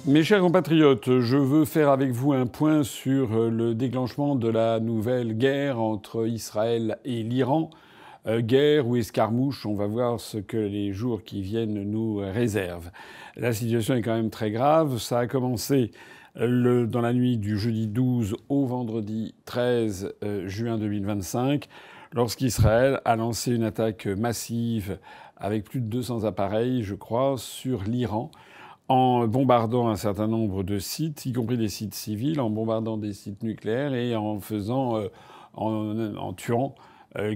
Mes chers compatriotes, je veux faire avec vous un point sur le déclenchement de la nouvelle guerre entre Israël et l'Iran. Guerre ou escarmouche, on va voir ce que les jours qui viennent nous réservent. La situation est quand même très grave. Ça a commencé dans la nuit du jeudi 12 au vendredi 13 juin 2025, lorsqu'Israël a lancé une attaque massive avec plus de 200 appareils, je crois, sur l'Iran, en bombardant un certain nombre de sites, y compris des sites civils, en bombardant des sites nucléaires et en tuant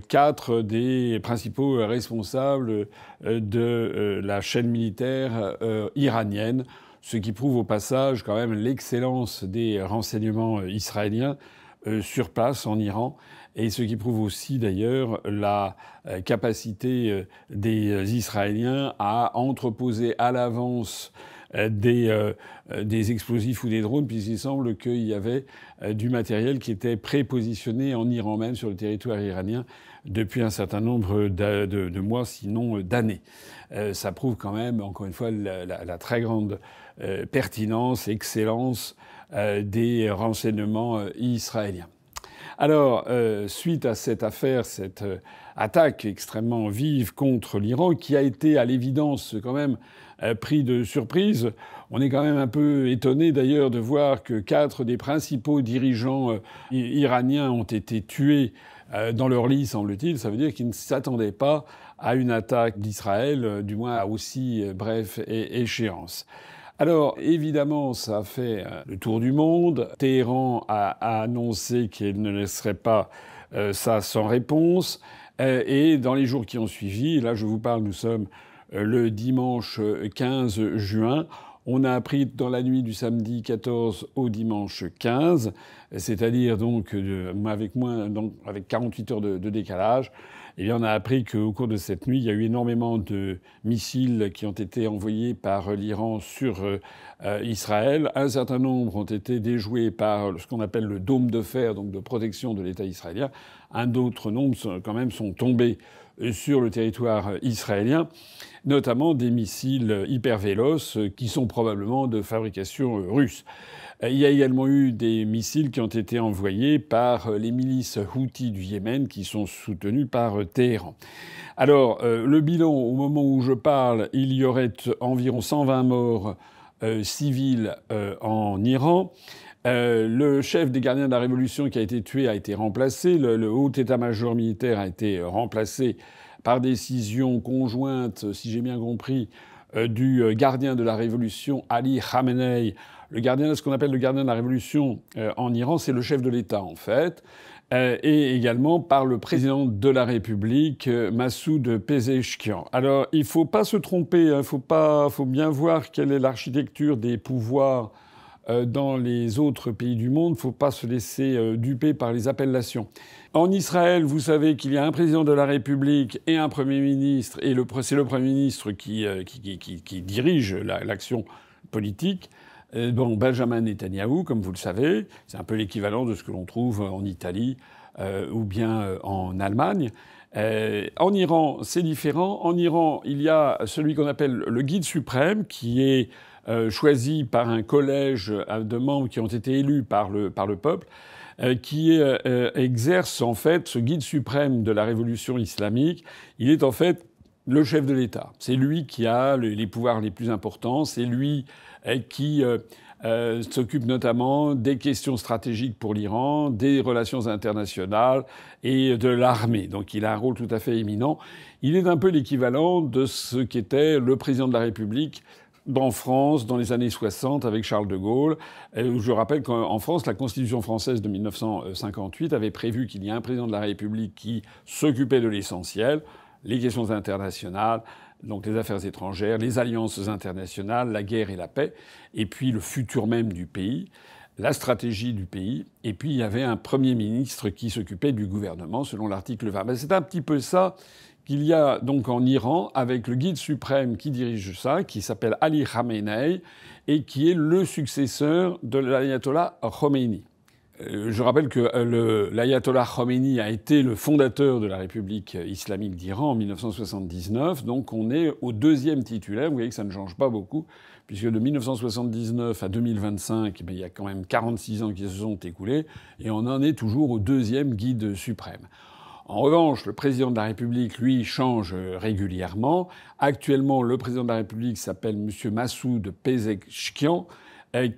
quatre des principaux responsables de la chaîne militaire iranienne, ce qui prouve au passage quand même l'excellence des renseignements israéliens sur place en Iran, et ce qui prouve aussi d'ailleurs la capacité des Israéliens à entreposer à l'avance des explosifs ou des drones, puisqu'il semble qu'il y avait du matériel qui était prépositionné en Iran même, sur le territoire iranien, depuis un certain nombre de mois, sinon d'années. Ça prouve quand même, encore une fois, la très grande pertinence, excellence des renseignements israéliens. Alors, suite à cette affaire, cette attaque extrêmement vive contre l'Iran, qui a été à l'évidence quand même pris de surprise, on est quand même un peu étonné d'ailleurs de voir que 4 des principaux dirigeants iraniens ont été tués dans leur lit, semble-t-il. Ça veut dire qu'ils ne s'attendaient pas à une attaque d'Israël, du moins à aussi bref échéance. Alors, évidemment, ça a fait le tour du monde. Téhéran a annoncé qu'il ne laisserait pas ça sans réponse. Et dans les jours qui ont suivi, là je vous parle, nous sommes le dimanche 15 juin, on a appris dans la nuit du samedi 14 au dimanche 15, c'est-à-dire donc avec 48 heures de décalage, eh bien on a appris qu'au cours de cette nuit, il y a eu énormément de missiles qui ont été envoyés par l'Iran sur Israël. Un certain nombre ont été déjoués par ce qu'on appelle le dôme de fer, donc de protection de l'État israélien. Un autre nombre quand même sont tombés sur le territoire israélien, notamment des missiles hyper véloces qui sont probablement de fabrication russe. Il y a également eu des missiles qui ont été envoyés par les milices houthis du Yémen, qui sont soutenus par Téhéran. Alors, le bilan, au moment où je parle, il y aurait environ 120 morts civils en Iran. Le chef des gardiens de la Révolution qui a été tué a été remplacé. Le haut état-major militaire a été remplacé par décision conjointe, si j'ai bien compris, du gardien de la Révolution, Ali Khamenei. Ce qu'on appelle le gardien de la Révolution en Iran, c'est le chef de l'État, en fait. Et également par le président de la République, Massoud Pezeshkian. Alors, il faut pas se tromper, hein, faut bien voir quelle est l'architecture des pouvoirs dans les autres pays du monde. Faut pas se laisser duper par les appellations. En Israël, vous savez qu'il y a un président de la République et un Premier ministre, et c'est le Premier ministre qui dirige l'action politique. Benjamin Netanyahou, comme vous le savez, c'est un peu l'équivalent de ce que l'on trouve en Italie ou bien en Allemagne. En Iran, c'est différent. En Iran, il y a celui qu'on appelle le guide suprême, qui est choisi par un collège de membres qui ont été élus par le peuple, qui exerce en fait ce guide suprême de la révolution islamique. Il est en fait le chef de l'État. C'est lui qui a les pouvoirs les plus importants. C'est lui qui s'occupe notamment des questions stratégiques pour l'Iran, des relations internationales et de l'armée. Donc il a un rôle tout à fait éminent. Il est un peu l'équivalent de ce qu'était le président de la République en France dans les années 60 avec Charles de Gaulle. Je rappelle qu'en France, la Constitution française de 1958 avait prévu qu'il y ait un président de la République qui s'occupait de l'essentiel, les questions internationales, donc les affaires étrangères, les alliances internationales, la guerre et la paix, et puis le futur même du pays, la stratégie du pays, et puis il y avait un Premier ministre qui s'occupait du gouvernement selon l'article 20. C'est un petit peu ça qu'il y a donc en Iran, avec le guide suprême qui dirige ça, qui s'appelle Ali Khamenei, et qui est le successeur de l'ayatollah Khomeini. Je rappelle que l'ayatollah Khomeini a été le fondateur de la République islamique d'Iran en 1979, donc on est au deuxième titulaire. Vous voyez que ça ne change pas beaucoup, puisque de 1979 à 2025, il y a quand même 46 ans qui se sont écoulés, et on en est toujours au deuxième guide suprême. En revanche, le président de la République, lui, change régulièrement. Actuellement, le président de la République s'appelle M. Massoud Pezeshkian,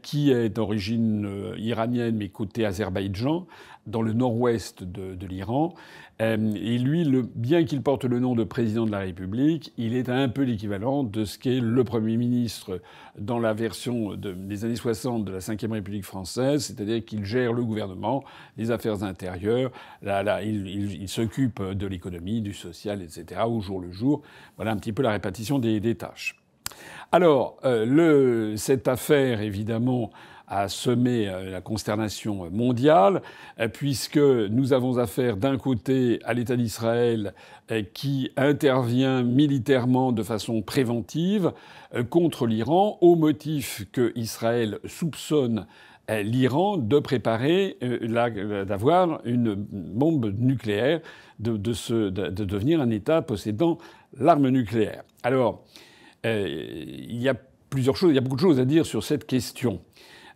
qui est d'origine iranienne mais côté Azerbaïdjan, dans le nord-ouest de l'Iran. Et lui, bien qu'il porte le nom de président de la République, il est un peu l'équivalent de ce qu'est le Premier ministre dans la version des années 60 de la Ve République française, c'est-à-dire qu'il gère le gouvernement, les affaires intérieures, il s'occupe de l'économie, du social, etc., au jour le jour. Voilà un petit peu la répartition des tâches. Alors, cette affaire, évidemment, a semé la consternation mondiale, puisque nous avons affaire d'un côté à l'État d'Israël qui intervient militairement de façon préventive contre l'Iran, au motif que Israël soupçonne l'Iran de préparer, d'avoir une bombe nucléaire, de devenir un État possédant l'arme nucléaire. Alors, il y a beaucoup de choses à dire sur cette question.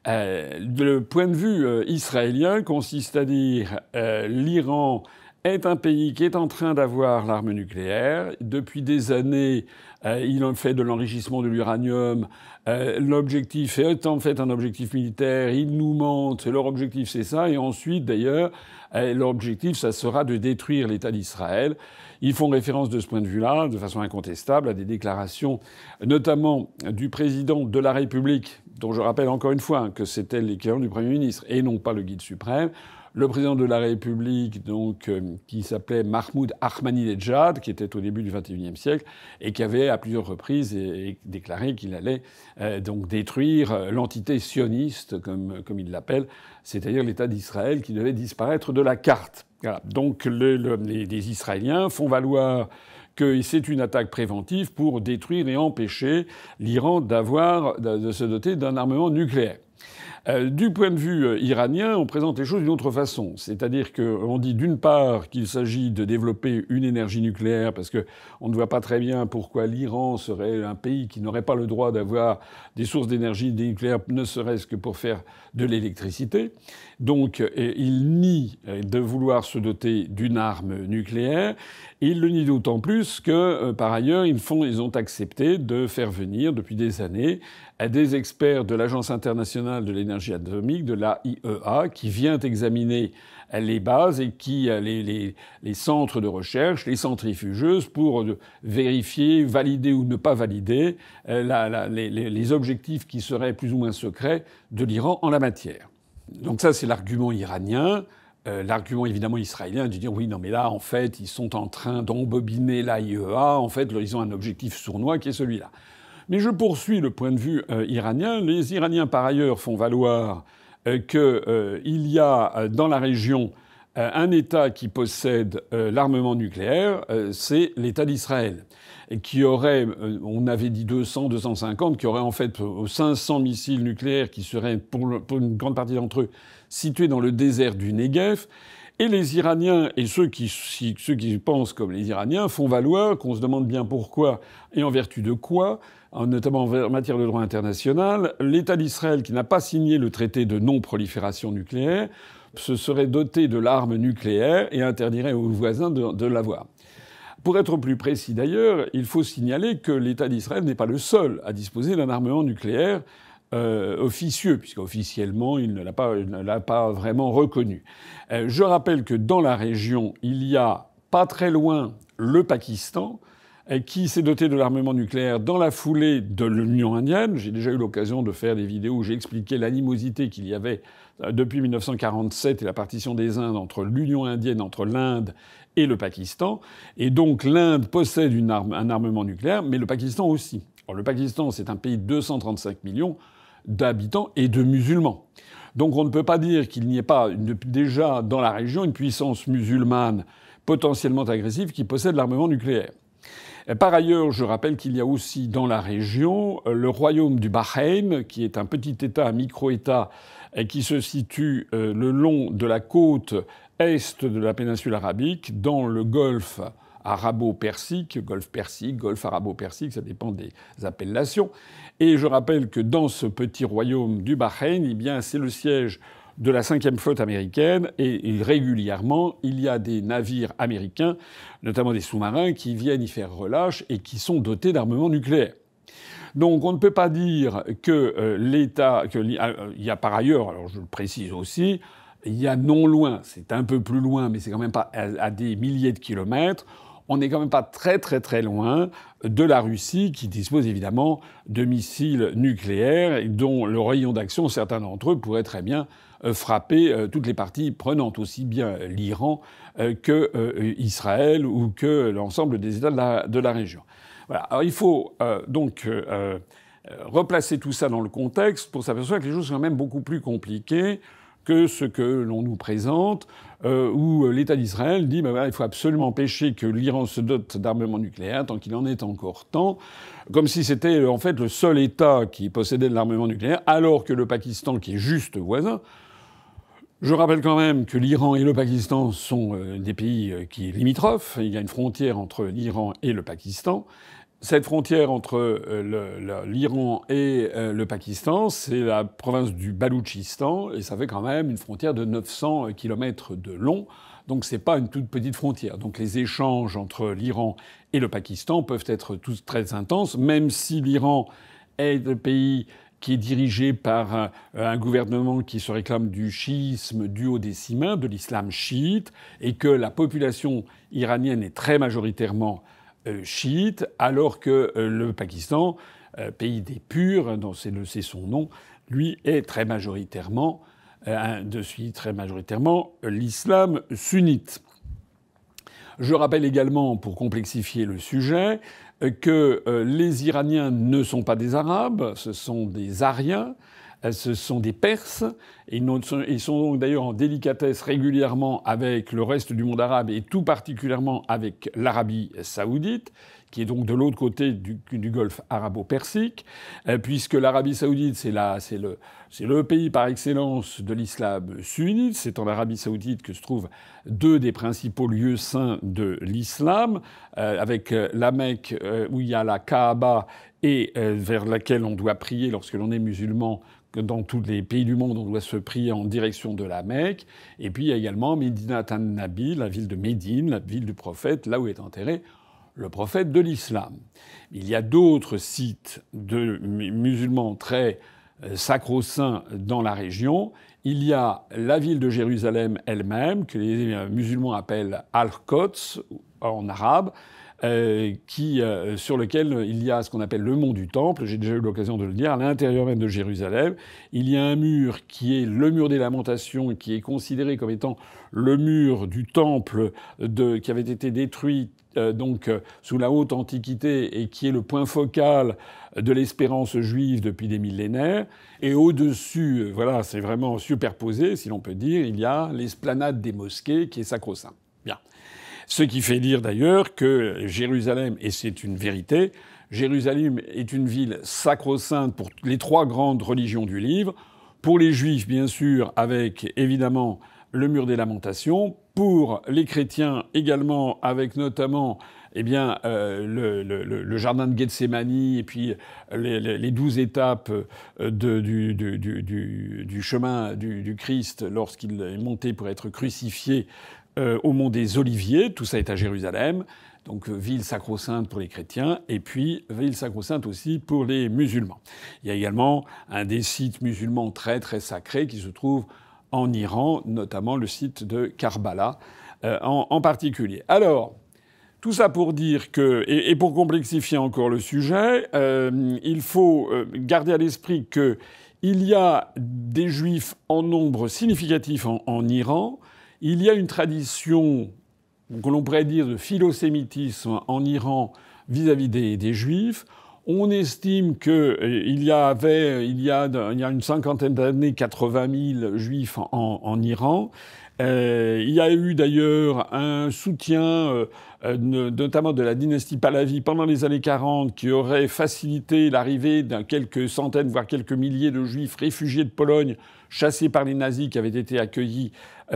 Le point de vue israélien consiste à dire l'Iran est un pays qui est en train d'avoir l'arme nucléaire. Depuis des années, il en fait de l'enrichissement de l'uranium. L'objectif est en fait un objectif militaire. Ils nous mentent. Leur objectif, c'est ça. Et ensuite, d'ailleurs, leur objectif, ça sera de détruire l'État d'Israël. Ils font référence de ce point de vue-là, de façon incontestable, à des déclarations, notamment du président de la République, dont je rappelle encore une fois que c'était l'équivalent du Premier ministre et non pas le guide suprême. Le président de la République, donc, qui s'appelait Mahmoud Ahmadinejad, qui était au début du XXIe siècle, et qui avait à plusieurs reprises déclaré qu'il allait donc détruire l'entité sioniste, comme il l'appelle, c'est-à-dire l'État d'Israël qui devait disparaître de la carte. Voilà. Donc les Israéliens font valoir que c'est une attaque préventive pour détruire et empêcher l'Iran de se doter d'un armement nucléaire. Du point de vue iranien, on présente les choses d'une autre façon. C'est-à-dire qu'on dit d'une part qu'il s'agit de développer une énergie nucléaire parce qu'on ne voit pas très bien pourquoi l'Iran serait un pays qui n'aurait pas le droit d'avoir des sources d'énergie nucléaire, ne serait-ce que pour faire de l'électricité. Donc il nie de vouloir se doter d'une arme nucléaire. Et il le nie d'autant plus que, par ailleurs, ils ont accepté de faire venir, depuis des années, des experts de l'Agence internationale de l'énergie atomique, de l'AIEA, qui vient examiner les bases et les centres de recherche, les centrifugeuses, pour vérifier, valider ou ne pas valider les objectifs qui seraient plus ou moins secrets de l'Iran en la matière. Donc ça, c'est l'argument iranien. L'argument évidemment israélien est de dire oui, non, mais là, en fait, ils sont en train d'embobiner l'AIEA. En fait, ils ont un objectif sournois qui est celui-là. Mais je poursuis le point de vue iranien. Les Iraniens, par ailleurs, font valoir qu'il y a dans la région un État qui possède l'armement nucléaire, c'est l'État d'Israël, et qui aurait, on avait dit 200, 250, qui aurait en fait 500 missiles nucléaires qui seraient, pour une grande partie d'entre eux, situés dans le désert du Negev. Et les Iraniens, et ceux qui pensent comme les Iraniens, font valoir qu'on se demande bien pourquoi et en vertu de quoi, notamment en matière de droit international, l'État d'Israël, qui n'a pas signé le traité de non-prolifération nucléaire, se serait doté de l'arme nucléaire et interdirait aux voisins de l'avoir. Pour être plus précis d'ailleurs, il faut signaler que l'État d'Israël n'est pas le seul à disposer d'un armement nucléaire officieux, puisqu'officiellement il ne l'a pas vraiment reconnu. Je rappelle que dans la région, il y a pas très loin le Pakistan, qui s'est doté de l'armement nucléaire dans la foulée de l'Union indienne. J'ai déjà eu l'occasion de faire des vidéos où j'ai expliqué l'animosité qu'il y avait depuis 1947 et la partition des Indes entre l'Union indienne, entre l'Inde et le Pakistan. Et donc l'Inde possède un armement nucléaire, mais le Pakistan aussi. Alors, le Pakistan, c'est un pays de 235 millions d'habitants et de musulmans. Donc on ne peut pas dire qu'il n'y ait pas déjà dans la région une puissance musulmane potentiellement agressive qui possède l'armement nucléaire. Par ailleurs, je rappelle qu'il y a aussi dans la région le royaume du Bahreïn, qui est un petit État, un micro-État, qui se situe le long de la côte est de la péninsule arabique, dans le golfe arabo-persique, golfe arabo-persique, ça dépend des appellations. Et je rappelle que dans ce petit royaume du Bahreïn, eh bien, c'est le siège de la 5e flotte américaine et régulièrement, il y a des navires américains, notamment des sous-marins, qui viennent y faire relâche et qui sont dotés d'armements nucléaires. Donc on ne peut pas dire que l'État... Il y a par ailleurs, alors je le précise aussi, il y a non loin, c'est un peu plus loin, mais c'est quand même pas à des milliers de kilomètres, on n'est quand même pas très très très loin de la Russie qui dispose évidemment de missiles nucléaires dont le rayon d'action, certains d'entre eux, pourraient très bien frapper toutes les parties prenantes, aussi bien l'Iran que Israël ou que l'ensemble des États de la région. Voilà. Alors il faut donc replacer tout ça dans le contexte pour s'apercevoir que les choses sont quand même beaucoup plus compliquées que ce que l'on nous présente, où l'État d'Israël dit il faut absolument empêcher que l'Iran se dote d'armements nucléaires tant qu'il en est encore temps, comme si c'était en fait le seul État qui possédait de l'armement nucléaire, alors que le Pakistan, qui est juste voisin. Je rappelle quand même que l'Iran et le Pakistan sont des pays qui sont limitrophes. Il y a une frontière entre l'Iran et le Pakistan. Cette frontière entre l'Iran et le Pakistan, c'est la province du Baloutchistan, et ça fait quand même une frontière de 900 kilomètres de long. Donc c'est pas une toute petite frontière. Donc les échanges entre l'Iran et le Pakistan peuvent être tous très intenses, même si l'Iran est le pays qui est dirigé par un gouvernement qui se réclame du chiisme duodécimain, de l'islam chiite, et que la population iranienne est très majoritairement chiite, alors que le Pakistan, pays des purs, dont c'est son nom, lui est très majoritairement l'islam sunnite. Je rappelle également, pour complexifier le sujet, que les Iraniens ne sont pas des Arabes, ce sont des Ariens, ce sont des Perses, et ils sont donc d'ailleurs en délicatesse régulièrement avec le reste du monde arabe et tout particulièrement avec l'Arabie saoudite, qui est donc de l'autre côté du golfe arabo-persique, puisque l'Arabie saoudite, c'est le pays par excellence de l'islam sunnite. C'est en Arabie saoudite que se trouvent deux des principaux lieux saints de l'islam, avec la Mecque, où il y a la Kaaba, et vers laquelle on doit prier lorsque l'on est musulman. Dans tous les pays du monde, on doit se prier en direction de la Mecque. Et puis il y a également Medinat an-Nabi, la ville de Médine, la ville du prophète, là où est enterré le prophète de l'islam. Il y a d'autres sites de musulmans très sacro-saints dans la région. Il y a la ville de Jérusalem elle-même, que les musulmans appellent Al-Quds en arabe, sur lequel il y a ce qu'on appelle le mont du Temple. J'ai déjà eu l'occasion de le dire. À l'intérieur même de Jérusalem, il y a un mur qui est le mur des Lamentations, qui est considéré comme étant le mur du Temple qui avait été détruit sous la haute Antiquité et qui est le point focal de l'espérance juive depuis des millénaires. Et au-dessus, voilà, c'est vraiment superposé, si l'on peut dire, il y a l'esplanade des mosquées qui est sacro-saint. Bien. Ce qui fait dire d'ailleurs que Jérusalem, et c'est une vérité, Jérusalem est une ville sacro-sainte pour les trois grandes religions du livre. Pour les Juifs, bien sûr, avec évidemment le mur des Lamentations. Pour les chrétiens également, avec notamment le jardin de Gethsémani et puis les 12 étapes du chemin du Christ lorsqu'il est monté pour être crucifié au mont des Oliviers. Tout ça est à Jérusalem. Donc ville sacro-sainte pour les chrétiens et puis ville sacro-sainte aussi pour les musulmans. Il y a également un des sites musulmans très très sacrés qui se trouve en Iran, notamment le site de Karbala en particulier. Alors, tout ça pour dire que, et pour complexifier encore le sujet, il faut garder à l'esprit qu'il y a des juifs en nombre significatif en Iran. Il y a une tradition que l'on pourrait dire de philosémitisme en Iran vis-à-vis des juifs. On estime qu'il y a une cinquantaine d'années 80 000 juifs en Iran. Il y a eu d'ailleurs un soutien, notamment de la dynastie Pahlavi pendant les années 40, qui aurait facilité l'arrivée d'un quelques centaines, voire quelques milliers de juifs réfugiés de Pologne, chassés par les nazis, qui avaient été accueillis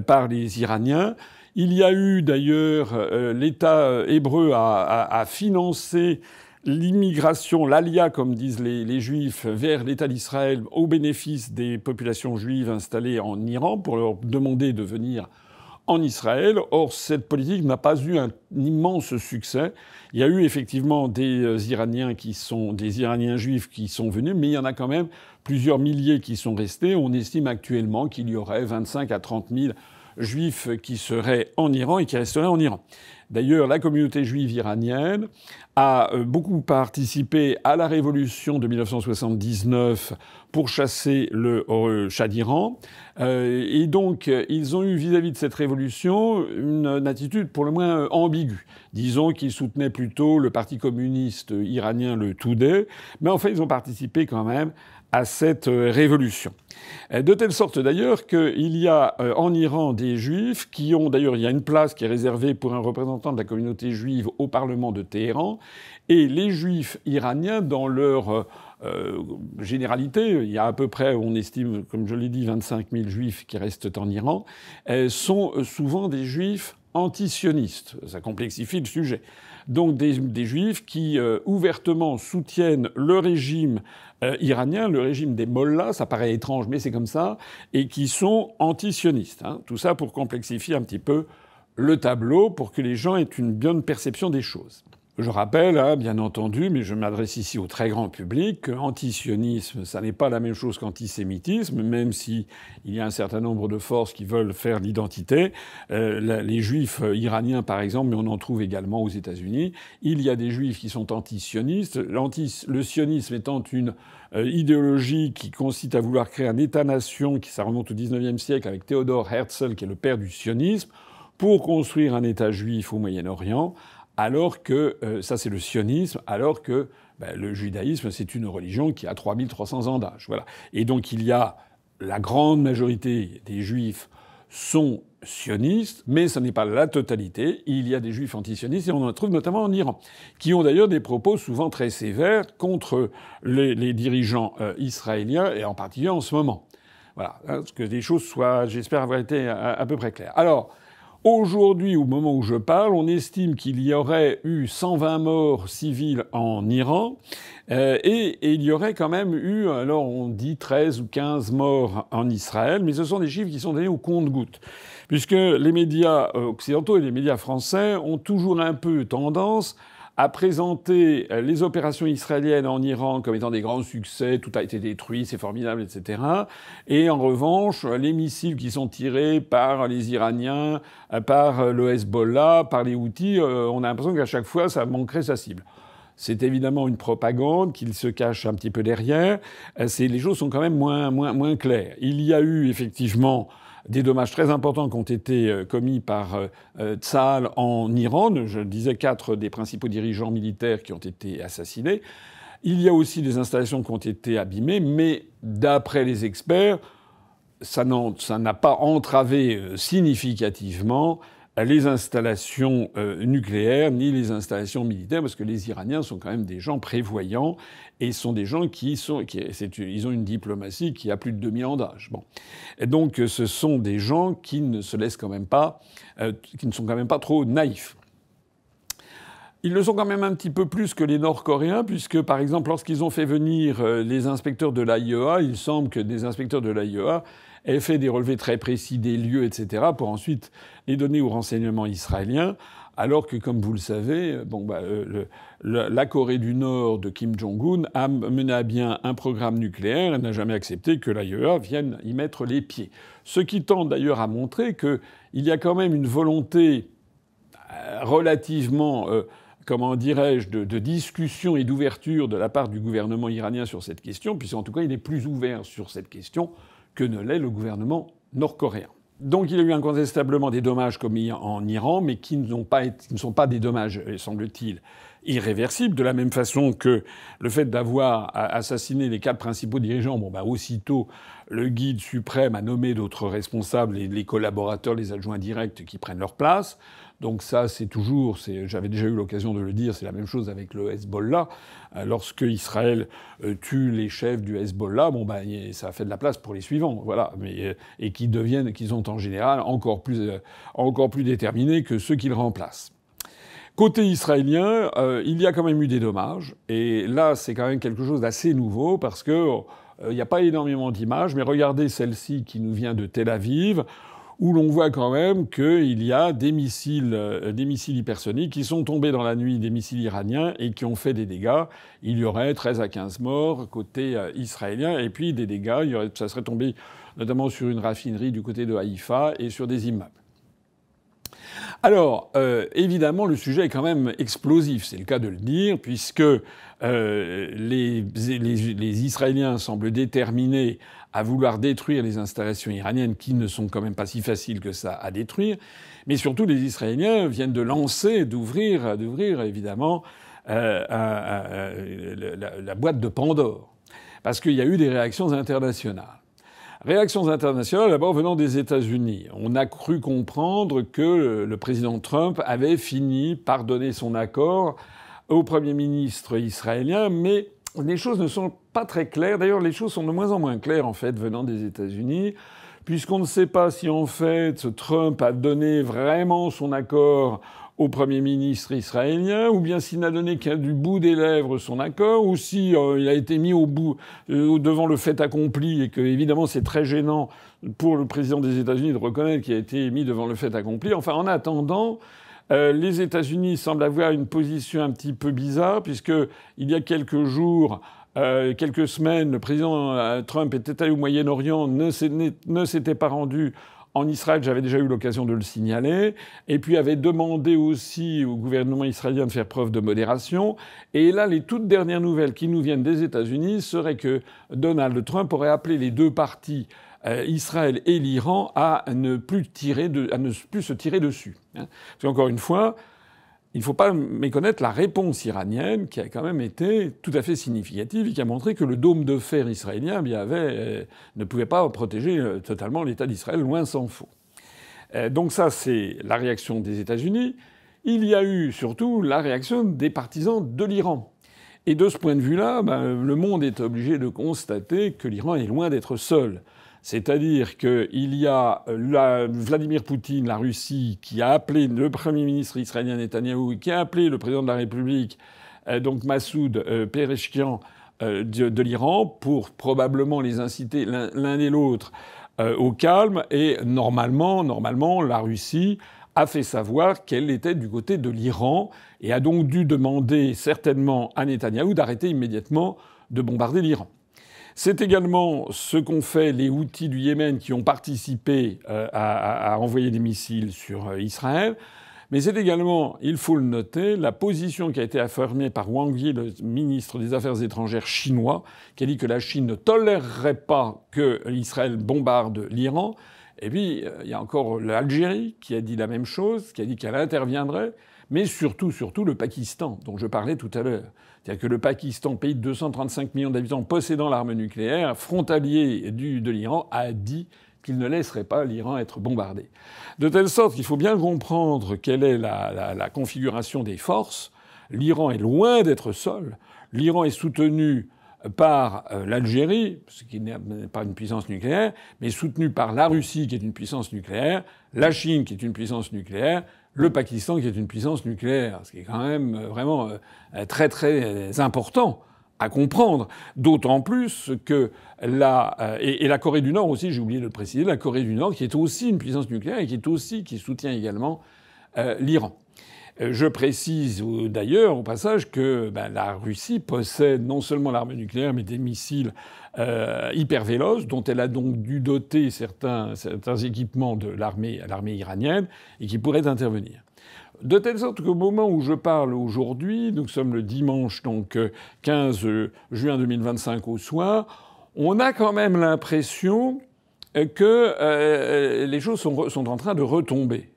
par les Iraniens. Il y a eu d'ailleurs l'État hébreu a financé l'immigration, l'alia, comme disent les Juifs, vers l'État d'Israël au bénéfice des populations juives installées en Iran pour leur demander de venir en Israël. Or, cette politique n'a pas eu un immense succès. Il y a eu effectivement des Iraniens juifs qui sont venus, mais il y en a quand même plusieurs milliers qui sont restés. On estime actuellement qu'il y aurait 25 à 30 000 juifs qui seraient en Iran et qui resteraient en Iran. D'ailleurs, la communauté juive iranienne a beaucoup participé à la révolution de 1979 pour chasser le Shah d'Iran. Et donc, ils ont eu vis-à-vis de cette révolution une attitude pour le moins ambiguë. Disons qu'ils soutenaient plutôt le parti communiste iranien, le Tudeh, mais en fait, ils ont participé quand même à cette révolution. De telle sorte d'ailleurs qu'il y a en Iran des juifs qui ont... D'ailleurs, il y a une place qui est réservée pour un représentant de la communauté juive au Parlement de Téhéran. Et les juifs iraniens, dans leur généralité, il y a à peu près, on estime, comme je l'ai dit, 25 000 juifs qui restent en Iran, sont souvent des juifs antisionistes. Ça complexifie le sujet. Donc des juifs qui ouvertement soutiennent le régime iranien, le régime des mollahs, ça paraît étrange mais c'est comme ça, et qui sont antisionistes. Tout ça pour complexifier un petit peu le tableau, pour que les gens aient une bonne perception des choses. Je rappelle, bien entendu, mais je m'adresse ici au très grand public, que antisionisme, ça n'est pas la même chose qu'antisémitisme, même si il y a un certain nombre de forces qui veulent faire l'identité. Les juifs iraniens, par exemple, mais on en trouve également aux États-Unis, il y a des juifs qui sont antisionistes. Le sionisme étant une idéologie qui consiste à vouloir créer un État-nation, ça remonte au XIXe siècle avec Theodor Herzl, qui est le père du sionisme, pour construire un État juif au Moyen-Orient. Alors que, ça c'est le sionisme, alors que le judaïsme c'est une religion qui a 3300 ans d'âge. Voilà. Et donc il y a la grande majorité des juifs sont sionistes, mais ce n'est pas la totalité. Il y a des juifs antisionistes, et on en trouve notamment en Iran, qui ont d'ailleurs des propos souvent très sévères contre les dirigeants israéliens, et en particulier en ce moment. Voilà. Que les choses soient, j'espère avoir été à peu près claires. Alors, aujourd'hui, au moment où je parle, on estime qu'il y aurait eu 120 morts civils en Iran et il y aurait quand même eu, alors on dit 13 ou 15 morts en Israël, mais ce sont des chiffres qui sont donnés au compte-gouttes. Puisque les médias occidentaux et les médias français ont toujours un peu tendance à présenter les opérations israéliennes en Iran comme étant des grands succès, tout a été détruit, c'est formidable, etc. Et en revanche, les missiles qui sont tirés par les Iraniens, par le Hezbollah, par les Houthis, on a l'impression qu'à chaque fois, ça manquerait sa cible. C'est évidemment une propagande qu'il se cache un petit peu derrière. Les choses sont quand même moins claires. Il y a eu effectivement des dommages très importants qui ont été commis par Tsahal en Iran. Je disais 4 des principaux dirigeants militaires qui ont été assassinés. Il y a aussi des installations qui ont été abîmées, mais d'après les experts, ça n'a pas entravé significativement les installations nucléaires ni les installations militaires, parce que les Iraniens sont quand même des gens prévoyants et sont des gens ils ont une diplomatie qui a plus de 2000 ans d'âge. Bon. Et donc ce sont des gens qui ne se laissent quand même pas, qui ne sont quand même pas trop naïfs. Ils le sont quand même un petit peu plus que les Nord-Coréens, puisque, par exemple, lorsqu'ils ont fait venir les inspecteurs de l'AIEA, il semble que des inspecteurs de l'AIEA aient fait des relevés très précis des lieux, etc., pour ensuite les donner aux renseignements israéliens, alors que, comme vous le savez, la Corée du Nord de Kim Jong-un a mené à bien un programme nucléaire et n'a jamais accepté que l'AIEA vienne y mettre les pieds. Ce qui tend d'ailleurs à montrer qu'il y a quand même une volonté relativement... comment dirais-je, de discussion et d'ouverture de la part du gouvernement iranien sur cette question, puisqu'en tout cas, il est plus ouvert sur cette question que ne l'est le gouvernement nord-coréen. Donc il y a eu incontestablement des dommages commis en Iran, mais qui ne sont pas des dommages, semble-t-il, irréversible, de la même façon que le fait d'avoir assassiné les 4 principaux dirigeants. Bon, ben, aussitôt, le guide suprême a nommé d'autres responsables, et les collaborateurs, les adjoints directs qui prennent leur place. Donc ça, j'avais déjà eu l'occasion de le dire, c'est la même chose avec le Hezbollah. Lorsque Israël tue les chefs du Hezbollah, bon ben ça fait de la place pour les suivants, voilà. Et qui sont en général encore plus déterminés que ceux qui le remplacent. Côté israélien, il y a quand même eu des dommages. Et là, c'est quand même quelque chose d'assez nouveau parce que il n'y a pas énormément d'images, mais regardez celle-ci qui nous vient de Tel Aviv, où l'on voit quand même qu'il y a des missiles hypersoniques qui sont tombés dans la nuit, des missiles iraniens, et qui ont fait des dégâts. Il y aurait 13 à 15 morts côté israélien, et puis des dégâts, ça serait tombé notamment sur une raffinerie du côté de Haïfa et sur des immeubles. Alors, évidemment, le sujet est quand même explosif, c'est le cas de le dire, puisque les Israéliens semblent déterminés à vouloir détruire les installations iraniennes, qui ne sont quand même pas si faciles que ça à détruire. Mais surtout, les Israéliens viennent d'ouvrir évidemment la boîte de Pandore, parce qu'il y a eu des réactions internationales. Réactions internationales, d'abord venant des États-Unis. On a cru comprendre que le président Trump avait fini par donner son accord au Premier ministre israélien, mais les choses ne sont pas très claires. D'ailleurs, les choses sont de moins en moins claires, en fait, venant des États-Unis, puisqu'on ne sait pas si, en fait, Trump a donné vraiment son accord au Premier ministre israélien, ou bien s'il n'a donné qu'à du bout des lèvres son accord, ou si il a été mis devant le fait accompli, et que, évidemment, c'est très gênant pour le président des États-Unis de reconnaître qu'il a été mis devant le fait accompli. Enfin, en attendant, les États-Unis semblent avoir une position un petit peu bizarre, puisque il y a quelques jours, quelques semaines, le président Trump était allé au Moyen-Orient, ne s'était pas rendu en Israël, j'avais déjà eu l'occasion de le signaler, et puis avait demandé aussi au gouvernement israélien de faire preuve de modération. Et là, les toutes dernières nouvelles qui nous viennent des États-Unis seraient que Donald Trump aurait appelé les deux parties, Israël et l'Iran, à ne plus se tirer dessus. Parce qu'encore une fois, il ne faut pas méconnaître la réponse iranienne, qui a quand même été tout à fait significative et qui a montré que le dôme de fer israélien ne pouvait pas protéger totalement l'État d'Israël, loin s'en faut. Donc ça, c'est la réaction des États-Unis. Il y a eu surtout la réaction des partisans de l'Iran. Et de ce point de vue-là, le monde est obligé de constater que l'Iran est loin d'être seul. C'est-à-dire qu'il y a Vladimir Poutine, la Russie, qui a appelé le Premier ministre israélien Netanyahou, qui a appelé le président de la République, donc Massoud Pezeshkian, de l'Iran, pour probablement les inciter l'un et l'autre au calme. Et normalement, la Russie a fait savoir qu'elle était du côté de l'Iran et a donc dû demander certainement à Netanyahou d'arrêter immédiatement de bombarder l'Iran. C'est également ce qu'ont fait les Houthis du Yémen, qui ont participé à envoyer des missiles sur Israël. Mais c'est également, il faut le noter, la position qui a été affirmée par Wang Yi, le ministre des Affaires étrangères chinois, qui a dit que la Chine ne tolérerait pas que l'Israël bombarde l'Iran. Et puis, il y a encore l'Algérie qui a dit la même chose, qui a dit qu'elle interviendrait. Mais surtout le Pakistan, dont je parlais tout à l'heure. C'est-à-dire que le Pakistan, pays de 235 millions d'habitants possédant l'arme nucléaire, frontalier de l'Iran, a dit qu'il ne laisserait pas l'Iran être bombardé. De telle sorte qu'il faut bien comprendre quelle est la configuration des forces. L'Iran est loin d'être seul. L'Iran est soutenu par l'Algérie, ce qui n'est pas une puissance nucléaire, mais soutenu par la Russie, qui est une puissance nucléaire, la Chine, qui est une puissance nucléaire, le Pakistan, qui est une puissance nucléaire, ce qui est quand même vraiment très très important à comprendre. D'autant plus que la Corée du Nord aussi, j'ai oublié de le préciser, la Corée du Nord, qui est aussi une puissance nucléaire et qui soutient également l'Iran. Je précise d'ailleurs au passage que la Russie possède non seulement l'arme nucléaire, mais des missiles hyper véloces, dont elle a donc dû doter certains équipements de l'armée iranienne et qui pourraient intervenir. De telle sorte qu'au moment où je parle aujourd'hui, nous sommes le dimanche donc 15 juin 2025 au soir, on a quand même l'impression que les choses sont en train de retomber.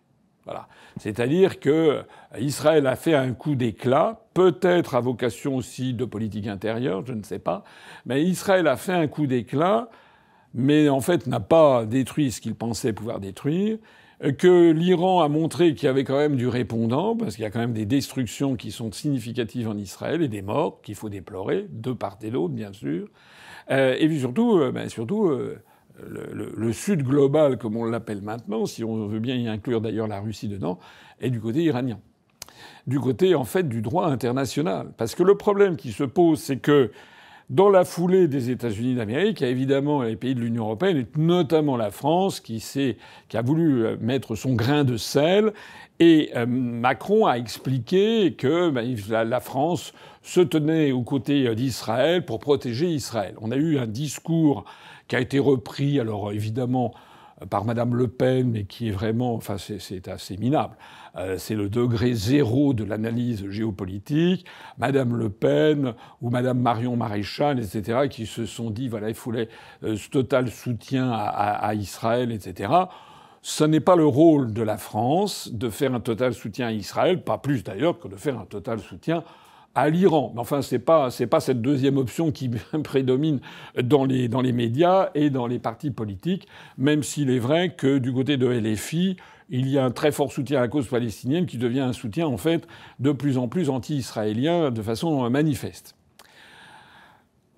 Voilà. C'est-à-dire que Israël a fait un coup d'éclat, peut-être à vocation aussi de politique intérieure, je ne sais pas, mais Israël a fait un coup d'éclat, mais en fait n'a pas détruit ce qu'il pensait pouvoir détruire, que l'Iran a montré qu'il y avait quand même du répondant, parce qu'il y a quand même des destructions qui sont significatives en Israël et des morts qu'il faut déplorer, de part et d'autre, bien sûr. Et puis surtout, le Sud global, comme on l'appelle maintenant, si on veut bien y inclure d'ailleurs la Russie dedans, est du côté iranien. Du côté, en fait, du droit international. Parce que le problème qui se pose, c'est que dans la foulée des États-Unis d'Amérique, il y a évidemment les pays de l'Union européenne, et notamment la France, qui a voulu mettre son grain de sel. Et Macron a expliqué que la France se tenait aux côtés d'Israël pour protéger Israël. On a eu un discours qui a été repris, alors évidemment par Madame Le Pen, mais qui est vraiment, enfin c'est assez minable. C'est le degré zéro de l'analyse géopolitique. Madame Le Pen ou Madame Marion Maréchal, etc., qui se sont dit voilà, il fallait ce total soutien à Israël, etc. Ce n'est pas le rôle de la France de faire un total soutien à Israël, pas plus d'ailleurs que de faire un total soutien à l'Iran. Mais enfin, c'est pas cette deuxième option qui prédomine dans les médias et dans les partis politiques, même s'il est vrai que du côté de LFI, il y a un très fort soutien à la cause palestinienne qui devient un soutien, en fait, de plus en plus anti-israélien de façon manifeste.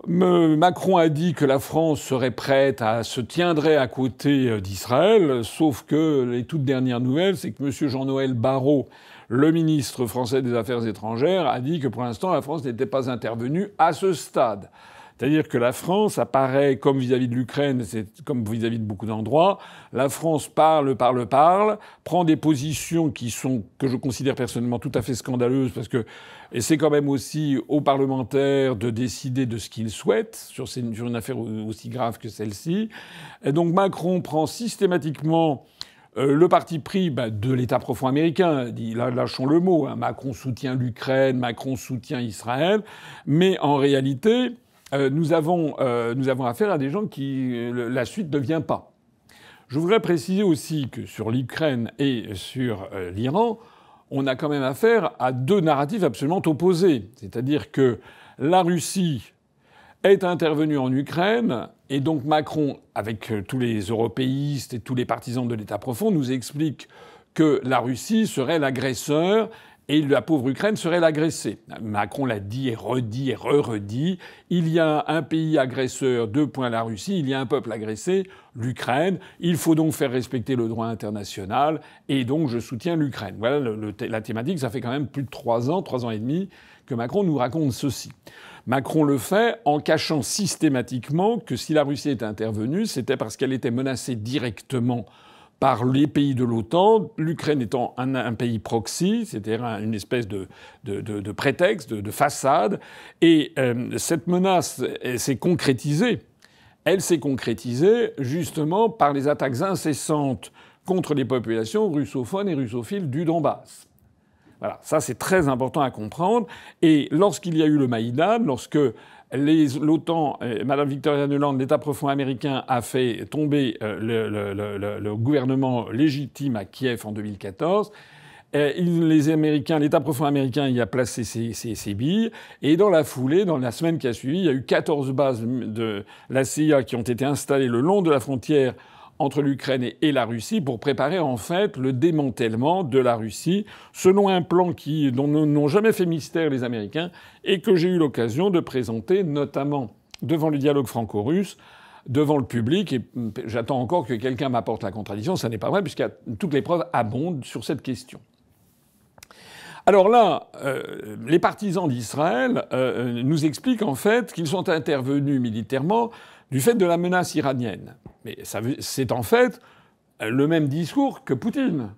Macron a dit que la France serait prête se tiendrait à côté d'Israël, sauf que les toutes dernières nouvelles, c'est que M. Jean-Noël Barrot, le ministre français des Affaires étrangères, a dit que pour l'instant, la France n'était pas intervenue à ce stade. C'est-à-dire que la France apparaît comme vis-à-vis de l'Ukraine, c'est comme vis-à-vis de beaucoup d'endroits. La France parle, prend des positions que je considère personnellement tout à fait scandaleuses parce que, et c'est quand même aussi aux parlementaires de décider de ce qu'ils souhaitent sur une affaire aussi grave que celle-ci. Et donc Macron prend systématiquement le parti pris de l'État profond américain. Lâchons le mot. Hein, Macron soutient l'Ukraine, Macron soutient Israël. Mais en réalité, nous avons affaire à des gens qui la suite ne vient pas. Je voudrais préciser aussi que sur l'Ukraine et sur l'Iran, on a quand même affaire à deux narratifs absolument opposés. C'est-à-dire que la Russie est intervenue en Ukraine et donc Macron, avec tous les européistes et tous les partisans de l'État profond, nous explique que la Russie serait l'agresseur et la pauvre Ukraine serait l'agressée. Macron l'a dit et redit et re-redit. Il y a un pays agresseur, la Russie. Il y a un peuple agressé, l'Ukraine. Il faut donc faire respecter le droit international. Et donc, je soutiens l'Ukraine. Voilà la thématique. Ça fait quand même plus de 3 ans et demi, que Macron nous raconte ceci. Macron le fait en cachant systématiquement que si la Russie était intervenue, c'était parce qu'elle était menacée directement par les pays de l'OTAN, l'Ukraine étant un pays proxy, c'est-à-dire une espèce de prétexte, de façade. Et cette menace s'est concrétisée. Elle s'est concrétisée justement par les attaques incessantes contre les populations russophones et russophiles du Donbass. Voilà, ça c'est très important à comprendre. Et lorsqu'il y a eu le Maïdan, lorsque l'OTAN, Madame Victoria Nuland, l'État profond américain, a fait tomber le gouvernement légitime à Kiev en 2014. Les Américains, l'État profond américain y a placé ses billes. Et dans la foulée, dans la semaine qui a suivi, il y a eu 14 bases de la CIA qui ont été installées le long de la frontière entre l'Ukraine et la Russie pour préparer en fait le démantèlement de la Russie selon un plan dont n'ont jamais fait mystère les Américains et que j'ai eu l'occasion de présenter notamment devant le dialogue franco-russe, devant le public. Et j'attends encore que quelqu'un m'apporte la contradiction. Ça n'est pas vrai puisque toutes les preuves abondent sur cette question. Alors là, les partisans d'Israël nous expliquent en fait qu'ils sont intervenus militairement du fait de la menace iranienne. Mais c'est en fait le même discours que Poutine.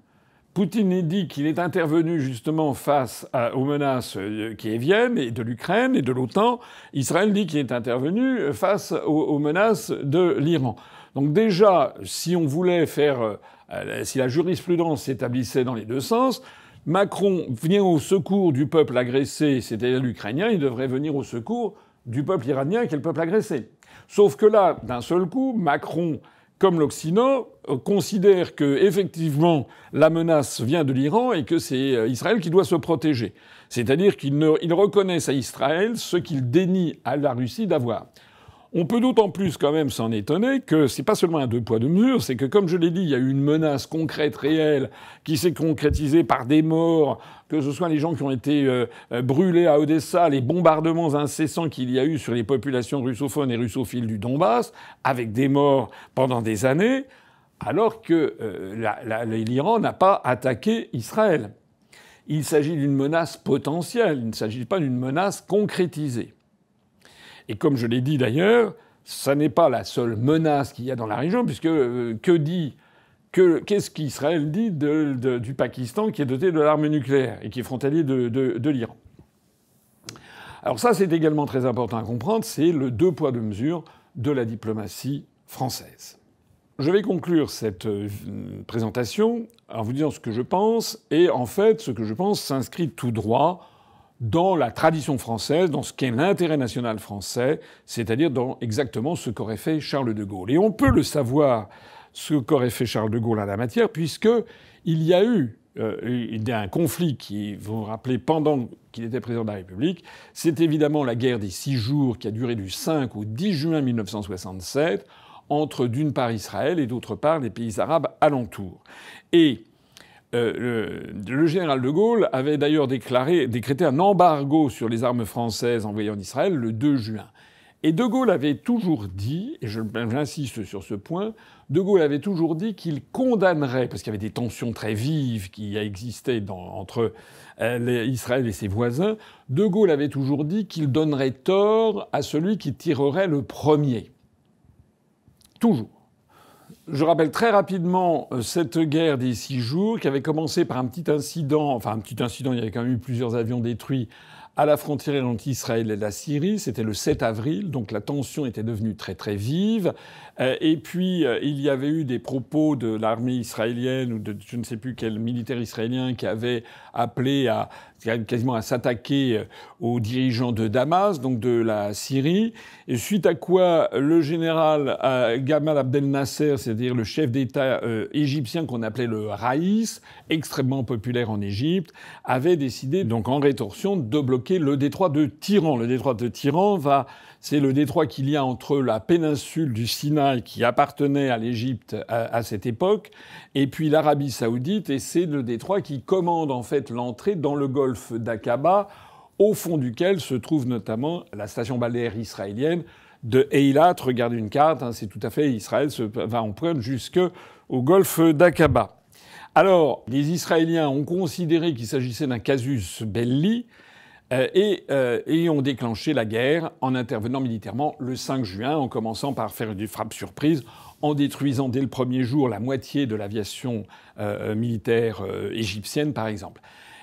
Poutine dit qu'il est intervenu justement face aux menaces kieviennes et de l'Ukraine et de l'OTAN. Israël dit qu'il est intervenu face aux menaces de l'Iran. Donc déjà, si on voulait si la jurisprudence s'établissait dans les deux sens, Macron vient au secours du peuple agressé, c'est-à-dire l'Ukrainien, il devrait venir au secours du peuple iranien qui est le peuple agressé. Sauf que là, d'un seul coup, Macron comme l'Occident, considère que effectivement la menace vient de l'Iran et que c'est Israël qui doit se protéger. C'est-à-dire qu'ils reconnaissent à Israël ce qu'ils dénient à la Russie d'avoir. On peut d'autant plus quand même s'en étonner que c'est pas seulement un deux poids deux mesures, c'est que comme je l'ai dit, il y a eu une menace concrète, réelle, qui s'est concrétisée par des morts, que ce soit les gens qui ont été brûlés à Odessa, les bombardements incessants qu'il y a eu sur les populations russophones et russophiles du Donbass, avec des morts pendant des années, alors que l'Iran n'a pas attaqué Israël. Il s'agit d'une menace potentielle, il ne s'agit pas d'une menace concrétisée. Et comme je l'ai dit d'ailleurs, ça n'est pas la seule menace qu'il y a dans la région, puisque qu'est-ce qu'Israël dit du Pakistan qui est doté de l'arme nucléaire et qui est frontalier de l'Iran. Alors ça, c'est également très important à comprendre, c'est le deux poids deux mesures de la diplomatie française. Je vais conclure cette présentation en vous disant ce que je pense, et en fait, ce que je pense s'inscrit tout droit dans la tradition française, dans ce qu'est l'intérêt national français, c'est-à-dire dans exactement ce qu'aurait fait Charles de Gaulle. Et on peut le savoir, ce qu'aurait fait Charles de Gaulle en la matière, puisqu'il y a eu un conflit qui, vous vous rappelez, pendant qu'il était président de la République, c'est évidemment la guerre des 6 jours qui a duré du 5 au 10 juin 1967, entre d'une part Israël et d'autre part les pays arabes alentours. Et le général de Gaulle avait d'ailleurs décrété un embargo sur les armes françaises envoyées en Israël le 2 juin. Et de Gaulle avait toujours dit, et j'insiste sur ce point, de Gaulle avait toujours dit qu'il condamnerait, parce qu'il y avait des tensions très vives qui existaient entre Israël et ses voisins, de Gaulle avait toujours dit qu'il donnerait tort à celui qui tirerait le premier. Toujours. Je rappelle très rapidement cette guerre des 6 jours qui avait commencé par un petit incident, il y avait quand même eu plusieurs avions détruits à la frontière entre Israël et la Syrie. C'était le 7 avril, donc la tension était devenue très très vive. Et puis il y avait eu des propos de l'armée israélienne ou de je ne sais plus quel militaire israélien qui avait appelé quasiment à s'attaquer aux dirigeants de Damas, donc de la Syrie. Et suite à quoi le général Gamal Abdel Nasser, c'est-à-dire le chef d'État égyptien qu'on appelait le Raïs, extrêmement populaire en Égypte, avait décidé donc en rétorsion de bloquer le détroit de Tiran. Le détroit de Tiran c'est le détroit qu'il y a entre la péninsule du Sinaï qui appartenait à l'Égypte à cette époque et puis l'Arabie saoudite, et c'est le détroit qui commande en fait l'entrée dans le golfe d'Aqaba, au fond duquel se trouve notamment la station balnéaire israélienne de Eilat. Regardez une carte, c'est tout à fait Israël va en pointe jusqu'au golfe d'Aqaba. Alors, les Israéliens ont considéré qu'il s'agissait d'un casus belli, et ont déclenché la guerre en intervenant militairement le 5 juin, en commençant par faire des frappes surprises, en détruisant dès le premier jour la moitié de l'aviation militaire égyptienne, par exemple.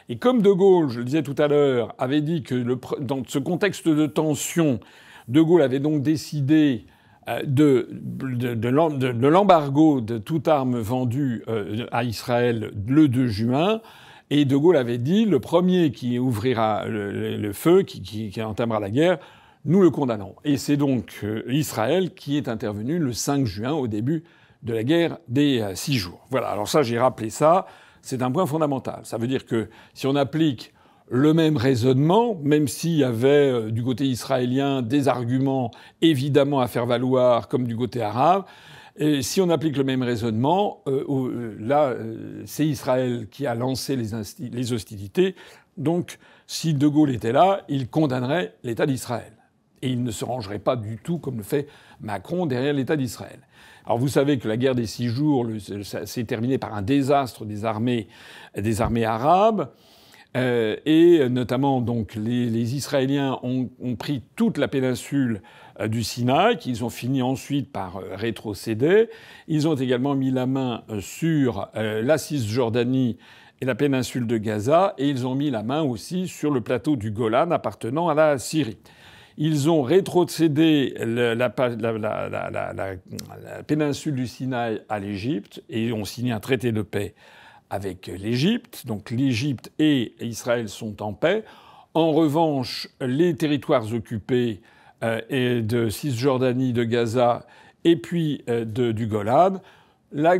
Et comme de Gaulle, je le disais tout à l'heure, avait dit que dans ce contexte de tension, de Gaulle avait donc décidé de l'embargo de toute arme vendue à Israël le 2 juin, et de Gaulle avait dit, le premier qui ouvrira le feu, qui entamera la guerre, nous le condamnons. Et c'est donc Israël qui est intervenu le 5 juin, au début de la guerre des 6 jours. Voilà, alors ça, j'ai rappelé ça, c'est un point fondamental. Ça veut dire que si on applique le même raisonnement, même s'il y avait du côté israélien des arguments évidemment à faire valoir comme du côté arabe, et si on applique le même raisonnement, là, c'est Israël qui a lancé les hostilités. Donc, si De Gaulle était là, il condamnerait l'État d'Israël. Et il ne se rangerait pas du tout, comme le fait Macron, derrière l'État d'Israël. Alors, vous savez que la guerre des 6 jours s'est terminée par un désastre des armées arabes. Et notamment, donc, les Israéliens ont pris toute la péninsule du Sinaï, qu'ils ont fini ensuite par rétrocéder. Ils ont également mis la main sur la Cisjordanie et la péninsule de Gaza, et ils ont mis la main aussi sur le plateau du Golan appartenant à la Syrie. Ils ont rétrocédé la péninsule du Sinaï à l'Égypte et ont signé un traité de paix avec l'Égypte. Donc l'Égypte et Israël sont en paix. En revanche, les territoires occupés de Cisjordanie, de Gaza et puis du Golan.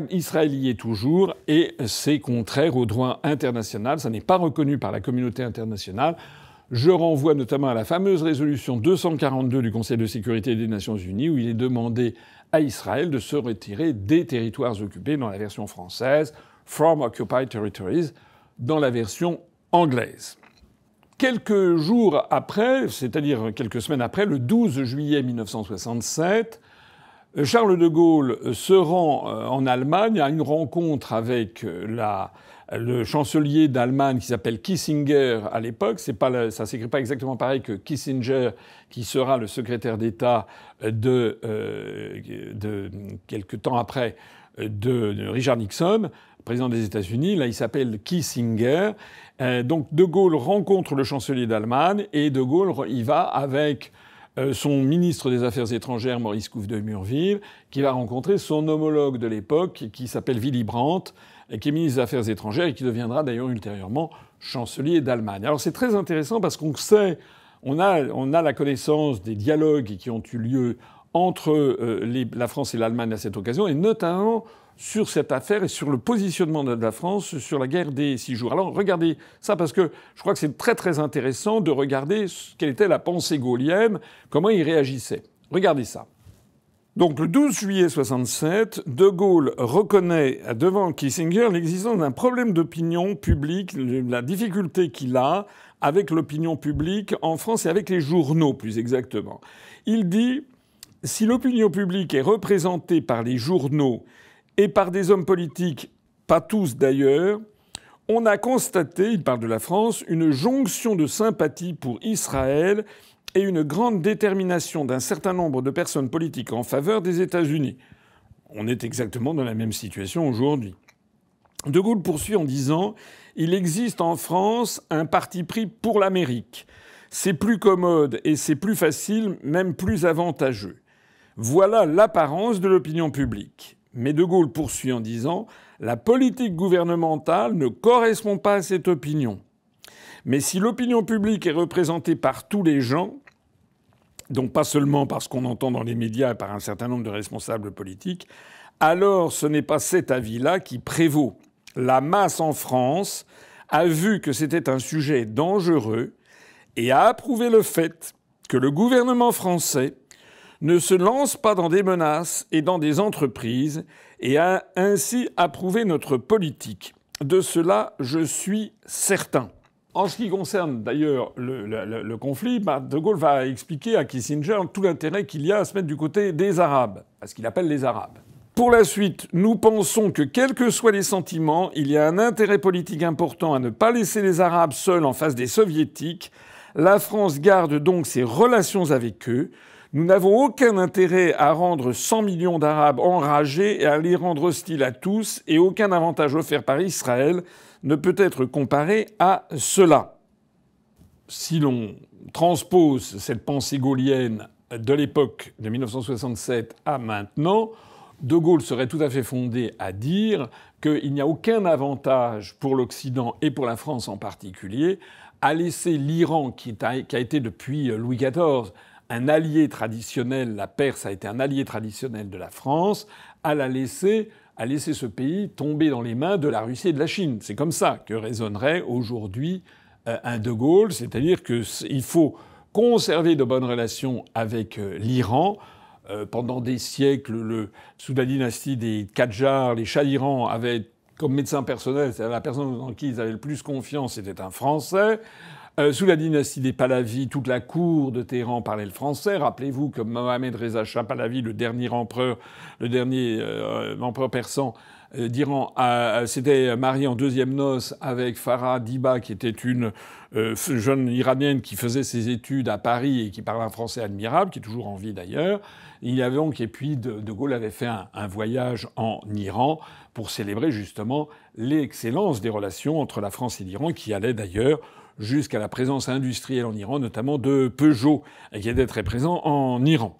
Israël y est toujours et c'est contraire au droit international. Ça n'est pas reconnu par la communauté internationale. Je renvoie notamment à la fameuse résolution 242 du Conseil de sécurité des Nations Unies où il est demandé à Israël de se retirer des territoires occupés dans la version française, From Occupied Territories, dans la version anglaise. Quelques jours après, c'est-à-dire quelques semaines après, le 12 juillet 1967, Charles de Gaulle se rend en Allemagne à une rencontre avec le chancelier d'Allemagne qui s'appelle Kissinger à l'époque. Ça s'écrit pas exactement pareil que Kissinger, qui sera le secrétaire d'État de quelque temps après de Richard Nixon, président des États-Unis. Là, il s'appelle Kissinger. Donc De Gaulle rencontre le chancelier d'Allemagne et De Gaulle y va avec son ministre des Affaires étrangères, Maurice Couve de Murville, qui va rencontrer son homologue de l'époque, qui s'appelle Willy Brandt, qui est ministre des Affaires étrangères et qui deviendra d'ailleurs ultérieurement chancelier d'Allemagne. Alors c'est très intéressant parce qu'on sait, on a la connaissance des dialogues qui ont eu lieu entre la France et l'Allemagne à cette occasion, et notamment sur cette affaire et sur le positionnement de la France sur la guerre des 6 jours. Alors regardez ça parce que je crois que c'est très très intéressant de regarder quelle était la pensée gaulienne, comment il réagissait. Regardez ça. Donc le 12 juillet 1967, De Gaulle reconnaît devant Kissinger l'existence d'un problème d'opinion publique, la difficulté qu'il a avec l'opinion publique en France et avec les journaux plus exactement. Il dit « Si l'opinion publique est représentée par les journaux et par des hommes politiques, pas tous d'ailleurs, on a constaté, il parle de la France, une jonction de sympathie pour Israël et une grande détermination d'un certain nombre de personnes politiques en faveur des États-Unis. » On est exactement dans la même situation aujourd'hui. De Gaulle poursuit en disant « Il existe en France un parti pris pour l'Amérique. C'est plus commode et c'est plus facile, même plus avantageux. Voilà l'apparence de l'opinion publique. » Mais De Gaulle poursuit en disant « La politique gouvernementale ne correspond pas à cette opinion. Mais si l'opinion publique est représentée par tous les gens, donc pas seulement par ce qu'on entend dans les médias et par un certain nombre de responsables politiques, alors ce n'est pas cet avis-là qui prévaut. La masse en France a vu que c'était un sujet dangereux et a approuvé le fait que le gouvernement français ne se lance pas dans des menaces et dans des entreprises et a ainsi approuvé notre politique. De cela, je suis certain. » En ce qui concerne d'ailleurs le conflit, De Gaulle va expliquer à Kissinger tout l'intérêt qu'il y a à se mettre du côté des Arabes, à ce qu'il appelle les Arabes. Pour la suite, nous pensons que quels que soient les sentiments, il y a un intérêt politique important à ne pas laisser les Arabes seuls en face des Soviétiques. La France garde donc ses relations avec eux. Nous n'avons aucun intérêt à rendre 100 millions d'Arabes enragés et à les rendre hostiles à tous, et aucun avantage offert par Israël ne peut être comparé à cela. Si l'on transpose cette pensée gaulienne de l'époque de 1967 à maintenant, De Gaulle serait tout à fait fondé à dire qu'il n'y a aucun avantage pour l'Occident et pour la France en particulier à laisser l'Iran, qui a été depuis Louis XIV un allié traditionnel, la Perse a été un allié traditionnel de la France, à laisser ce pays tomber dans les mains de la Russie et de la Chine. C'est comme ça que raisonnerait aujourd'hui un De Gaulle, c'est-à-dire qu'il faut conserver de bonnes relations avec l'Iran. Pendant des siècles, sous la dynastie des Qadjars, les Shahs d'Iran avaient comme médecin personnel, c'est-à-dire la personne en qui ils avaient le plus confiance, c'était un Français. Sous la dynastie des Pahlavis, toute la cour de Téhéran parlait le français. Rappelez-vous que Mohammed Reza Shah Pahlavi, le dernier empereur persan d'Iran, s'était marié en deuxième noces avec Farah Diba, qui était une jeune iranienne qui faisait ses études à Paris et qui parlait un français admirable, qui est toujours en vie d'ailleurs. Il y avait donc, et puis De Gaulle avait fait un voyage en Iran pour célébrer justement l'excellence des relations entre la France et l'Iran, qui allait d'ailleurs jusqu'à la présence industrielle en Iran, notamment de Peugeot, qui était très présent en Iran.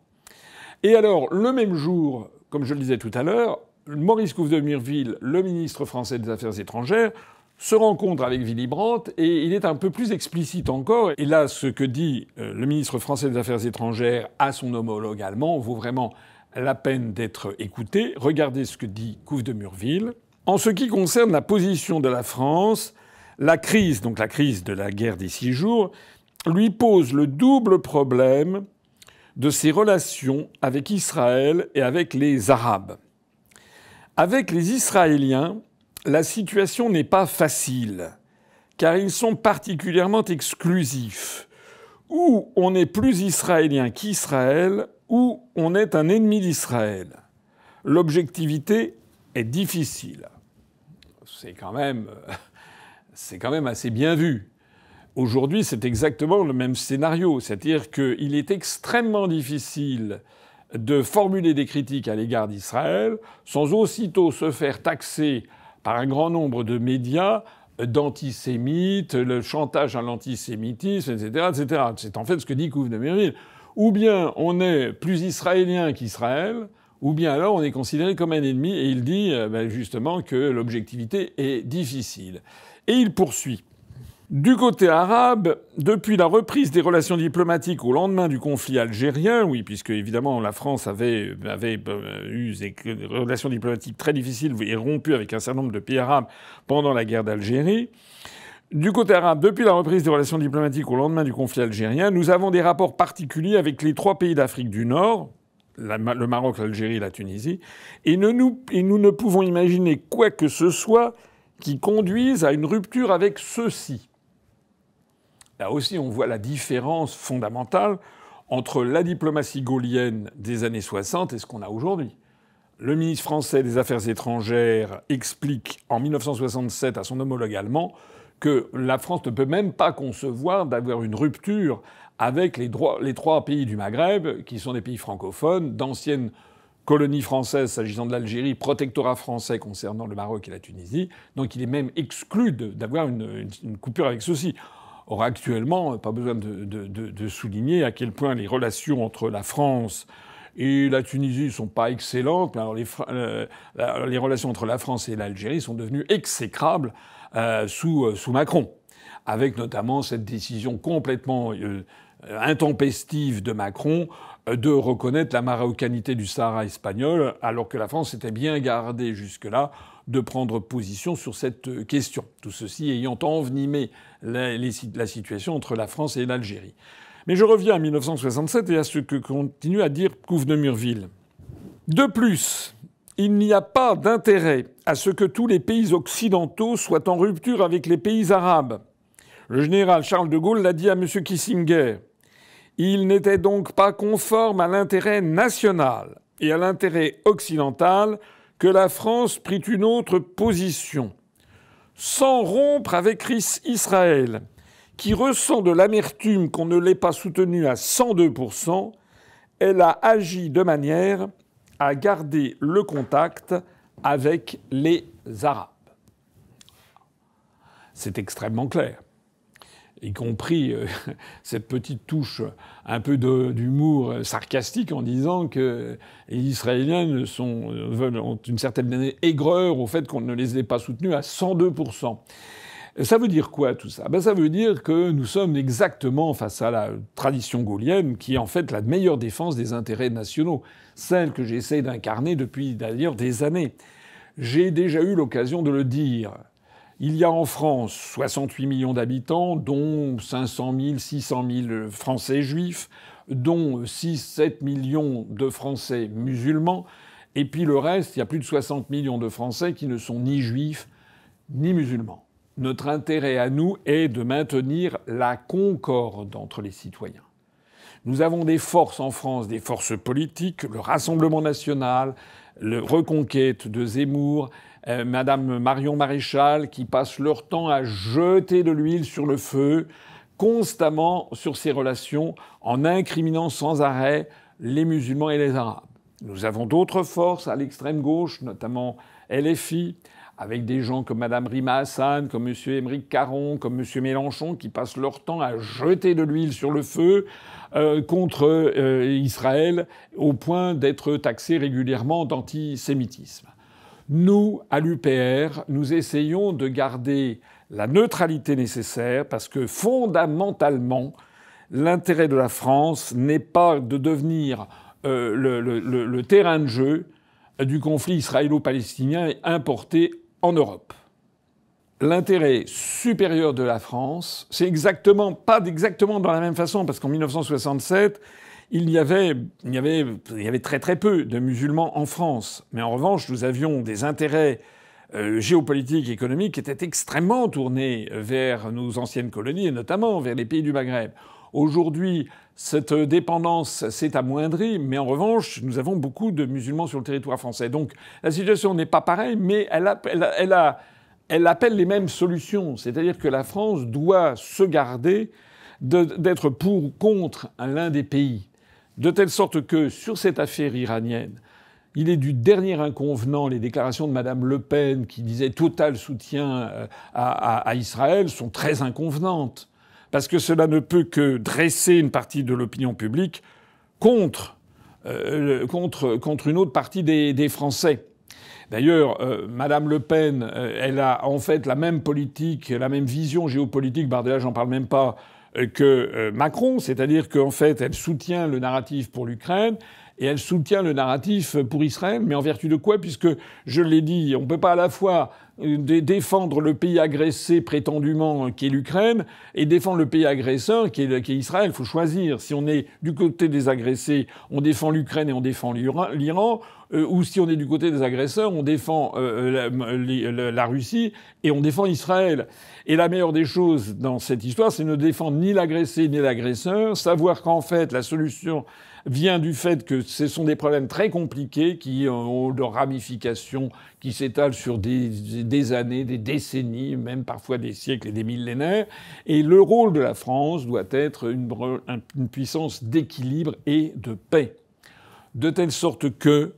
Et alors, le même jour, comme je le disais tout à l'heure, Maurice Couve de Murville, le ministre français des Affaires étrangères, se rencontre avec Willy Brandt et il est un peu plus explicite encore. Et là, ce que dit le ministre français des Affaires étrangères à son homologue allemand vaut vraiment la peine d'être écouté. Regardez ce que dit Couve de Murville. En ce qui concerne la position de la France, la crise de la guerre des 6 jours, lui pose le double problème de ses relations avec Israël et avec les Arabes. Avec les Israéliens, la situation n'est pas facile, car ils sont particulièrement exclusifs. Ou on est plus israélien qu'Israël, ou on est un ennemi d'Israël. L'objectivité est difficile. C'est quand même assez bien vu. Aujourd'hui, c'est exactement le même scénario. C'est-à-dire qu'il est extrêmement difficile de formuler des critiques à l'égard d'Israël sans aussitôt se faire taxer par un grand nombre de médias d'antisémites, le chantage à l'antisémitisme, etc., etc. C'est en fait ce que dit Couve de Murville. Ou bien on est plus israélien qu'Israël, ou bien alors on est considéré comme un ennemi, et il dit justement que l'objectivité est difficile. Et il poursuit. Du côté arabe, depuis la reprise des relations diplomatiques au lendemain du conflit algérien, oui, puisque évidemment la France avait eu des relations diplomatiques très difficiles et rompues avec un certain nombre de pays arabes pendant la guerre d'Algérie. Du côté arabe, depuis la reprise des relations diplomatiques au lendemain du conflit algérien, nous avons des rapports particuliers avec les 3 pays d'Afrique du Nord, le Maroc, l'Algérie et la Tunisie, et nous ne pouvons imaginer quoi que ce soit qui conduise à une rupture avec ceux-ci. Là aussi, on voit la différence fondamentale entre la diplomatie gaullienne des années 60 et ce qu'on a aujourd'hui. Le ministre français des Affaires étrangères explique en 1967 à son homologue allemand que la France ne peut même pas concevoir d'avoir une rupture avec les 3 pays du Maghreb, qui sont des pays francophones, d'anciennes colonies françaises s'agissant de l'Algérie, protectorat français concernant le Maroc et la Tunisie. Donc il est même exclu d'avoir une coupure avec ceux-ci. Or, actuellement, pas besoin de souligner à quel point les relations entre la France et la Tunisie ne sont pas excellentes. Alors les relations entre la France et l'Algérie sont devenues exécrables sous Macron, avec notamment cette décision complètement intempestive de Macron de reconnaître la marocanité du Sahara espagnol, alors que la France s'était bien gardée jusque-là de prendre position sur cette question. Tout ceci ayant envenimé la situation entre la France et l'Algérie. Mais je reviens à 1967 et à ce que continue à dire Couve de Murville. De plus, il n'y a pas d'intérêt à ce que tous les pays occidentaux soient en rupture avec les pays arabes. Le général Charles de Gaulle l'a dit à M. Kissinger. Il n'était donc pas conforme à l'intérêt national et à l'intérêt occidental que la France prit une autre position. Sans rompre avec Israël, qui ressent de l'amertume qu'on ne l'ait pas soutenu à 102%, elle a agi de manière à garder le contact avec les Arabes. C'est extrêmement clair. Y compris cette petite touche un peu d'humour sarcastique en disant que les Israéliens ont une certaine aigreur au fait qu'on ne les ait pas soutenus à 102%. Ça veut dire quoi tout ça ? Ça veut dire que nous sommes exactement face à la tradition gaulienne qui est en fait la meilleure défense des intérêts nationaux, celle que j'essaie d'incarner depuis d'ailleurs des années. J'ai déjà eu l'occasion de le dire. Il y a en France 68 millions d'habitants, dont 500 000, 600 000 Français juifs, dont 6-7 millions de Français musulmans, et puis le reste, il y a plus de 60 millions de Français qui ne sont ni juifs ni musulmans. Notre intérêt à nous est de maintenir la concorde entre les citoyens. Nous avons des forces en France, des forces politiques, le Rassemblement national, le Reconquête de Zemmour, Madame Marion Maréchal, qui passent leur temps à jeter de l'huile sur le feu, constamment sur ces relations, en incriminant sans arrêt les musulmans et les arabes. Nous avons d'autres forces à l'extrême gauche, notamment LFI, avec des gens comme Madame Rima Hassan, comme Monsieur Émeric Caron, comme Monsieur Mélenchon, qui passent leur temps à jeter de l'huile sur le feu contre Israël, au point d'être taxés régulièrement d'antisémitisme. Nous, à l'UPR, nous essayons de garder la neutralité nécessaire parce que fondamentalement, l'intérêt de la France n'est pas de devenir le terrain de jeu du conflit israélo-palestinien est importé en Europe. L'intérêt supérieur de la France, c'est pas exactement dans la même façon, parce qu'en 1967, il y avait très très peu de musulmans en France. Mais en revanche, nous avions des intérêts géopolitiques et économiques qui étaient extrêmement tournés vers nos anciennes colonies, et notamment vers les pays du Maghreb. Aujourd'hui, cette dépendance s'est amoindrie, mais en revanche, nous avons beaucoup de musulmans sur le territoire français. Donc la situation n'est pas pareille, mais elle appelle les mêmes solutions. C'est-à-dire que la France doit se garder d'être pour ou contre l'un des pays. De telle sorte que, sur cette affaire iranienne, il est du dernier inconvenant. Les déclarations de Mme Le Pen, qui disait total soutien à Israël, sont très inconvenantes. Parce que cela ne peut que dresser une partie de l'opinion publique contre une autre partie des Français. D'ailleurs, Madame Le Pen, elle a en fait la même politique, la même vision géopolitique, Bardella, j'en parle même pas, que Macron, c'est-à-dire qu'en fait, elle soutient le narratif pour l'Ukraine et elle soutient le narratif pour Israël, mais en vertu de quoi? Puisque, je l'ai dit, on ne peut pas à la fois défendre le pays agressé prétendument qui est l'Ukraine et défendre le pays agresseur qui est Israël. Il faut choisir. Si on est du côté des agressés, on défend l'Ukraine et on défend l'Iran, ou si on est du côté des agresseurs, on défend la Russie et on défend Israël. Et la meilleure des choses dans cette histoire, c'est ne défendre ni l'agressé ni l'agresseur, savoir qu'en fait la solution vient du fait que ce sont des problèmes très compliqués qui ont leurs ramifications, qui s'étalent sur des années, des décennies, même parfois des siècles et des millénaires. Et le rôle de la France doit être une puissance d'équilibre et de paix. De telle sorte que,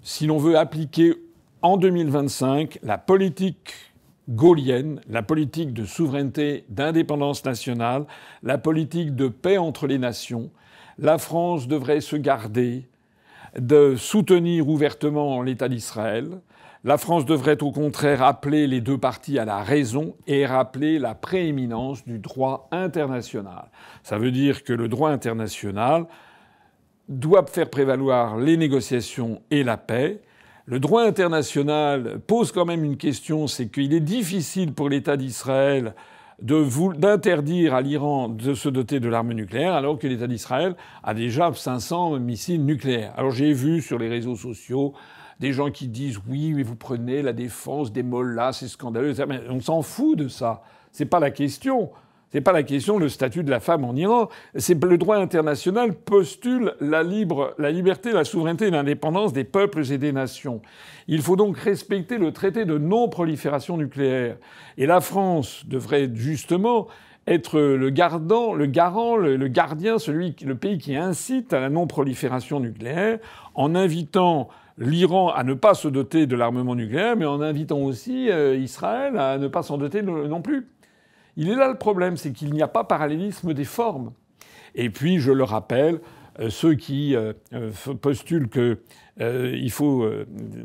si l'on veut appliquer en 2025 la politique gaullienne, la politique de souveraineté, d'indépendance nationale, la politique de paix entre les nations, la France devrait se garder de soutenir ouvertement l'État d'Israël. La France devrait au contraire appeler les deux parties à la raison et rappeler la prééminence du droit international. Ça veut dire que le droit international doit faire prévaloir les négociations et la paix. Le droit international pose quand même une question, c'est qu'il est difficile pour l'État d'Israël d'interdire à l'Iran de se doter de l'arme nucléaire, alors que l'État d'Israël a déjà 500 missiles nucléaires. Alors j'ai vu sur les réseaux sociaux des gens qui disent « oui, mais vous prenez la défense des mollahs, c'est scandaleux ». Mais on s'en fout de ça. C'est pas la question. C'est pas la question le statut de la femme en Iran. C'est le droit international postule la liberté, la souveraineté et l'indépendance des peuples et des nations. Il faut donc respecter le traité de non-prolifération nucléaire. Et la France devrait justement être le garant, le gardien, le pays qui incite à la non-prolifération nucléaire, en invitant l'Iran à ne pas se doter de l'armement nucléaire, mais en invitant aussi Israël à ne pas s'en doter non plus. Il est là le problème, c'est qu'il n'y a pas parallélisme des formes. Et puis, je le rappelle, ceux qui postulent qu'il faut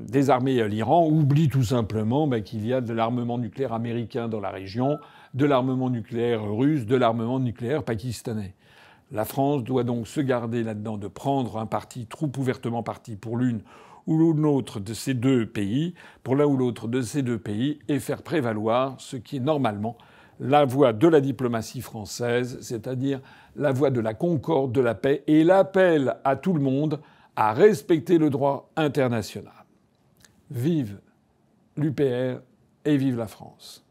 désarmer l'Iran oublient tout simplement qu'il y a de l'armement nucléaire américain dans la région, de l'armement nucléaire russe, de l'armement nucléaire pakistanais. La France doit donc se garder là-dedans de prendre un parti, trop ouvertement parti pour l'une ou l'autre de ces deux pays, pour l'un ou l'autre de ces deux pays, et faire prévaloir ce qui est normalement la voie de la diplomatie française, c'est-à-dire la voie de la concorde, de la paix, et l'appel à tout le monde à respecter le droit international. Vive l'UPR et vive la France.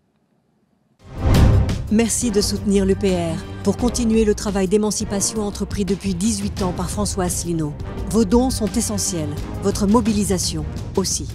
Merci de soutenir l'UPR pour continuer le travail d'émancipation entrepris depuis 18 ans par François Asselineau. Vos dons sont essentiels, votre mobilisation aussi.